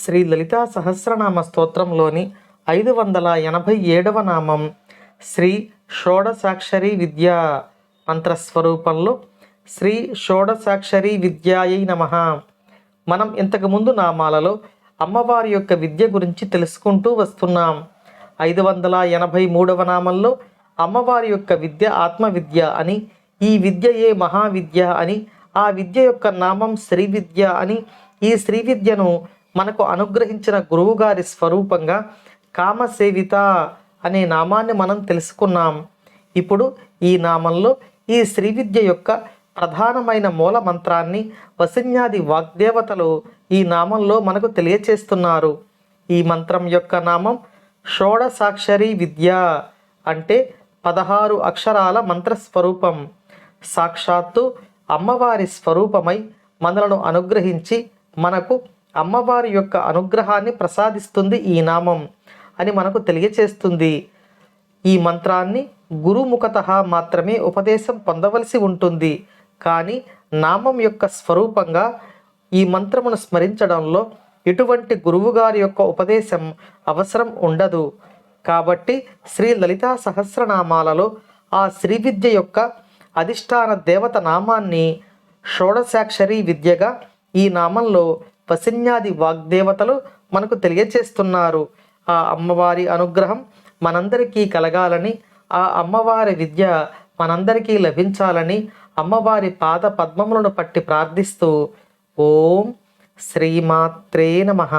శ్రీ లలితా సహస్రనామ స్తోత్రంలోని 587వ నామం శ్రీ షోడసాక్షరి విద్యా మంత్రస్వరూపంలో శ్రీ షోడసాక్షరి విద్యాయై నమః. మనం ఇంతకుముందు నామాలలో అమ్మవారి యొక్క విద్య గురించి తెలుసుకుంటూ వస్తున్నాం. 583వ నామంలో అమ్మవారి యొక్క విద్య ఆత్మవిద్య అని, ఈ విద్యయే మహావిద్య అని, ఆ విద్య యొక్క నామం శ్రీ విద్య అని, ఈ శ్రీ విద్యను మనకు అనుగ్రహించిన గురువుగారి స్వరూపంగా కామసేవిత అనే నామాన్ని మనం తెలుసుకున్నాం. ఇప్పుడు ఈ నామంలో ఈ శ్రీ విద్య యొక్క ప్రధానమైన మూల మంత్రాన్ని వసిన్యాది వాగ్దేవతలు ఈ నామంలో మనకు తెలియచేస్తున్నారు. ఈ మంత్రం యొక్క నామం షోడసాక్షరి విద్య అంటే 16 అక్షరాల మంత్రస్వరూపం. సాక్షాత్తు అమ్మవారి స్వరూపమై మనలను అనుగ్రహించి మనకు అమ్మవారి యొక్క అనుగ్రహాన్ని ప్రసాదిస్తుంది ఈ నామం అని మనకు తెలియచేస్తుంది. ఈ మంత్రాన్ని గురుముఖతః మాత్రమే ఉపదేశం పొందవలసి ఉంటుంది. కానీ నామం యొక్క స్వరూపంగా ఈ మంత్రమును స్మరించడంలో ఎటువంటి గురువుగారి యొక్క ఉపదేశం అవసరం ఉండదు. కాబట్టి శ్రీ లలితా సహస్రనామాలలో ఆ శ్రీ విద్య యొక్క అధిష్టాన దేవత నామాన్ని షోడశాక్షరి విద్యగా ఈ నామంలో వసిన్యాది వాగ్దేవతలు మనకు తెలియచేస్తున్నారు. ఆ అమ్మవారి అనుగ్రహం మనందరికీ కలగాలని, ఆ అమ్మవారి విద్య మనందరికీ లభించాలని అమ్మవారి పాద పద్మములను పట్టి ప్రార్థిస్తూ ఓం శ్రీమాత్రే నమః.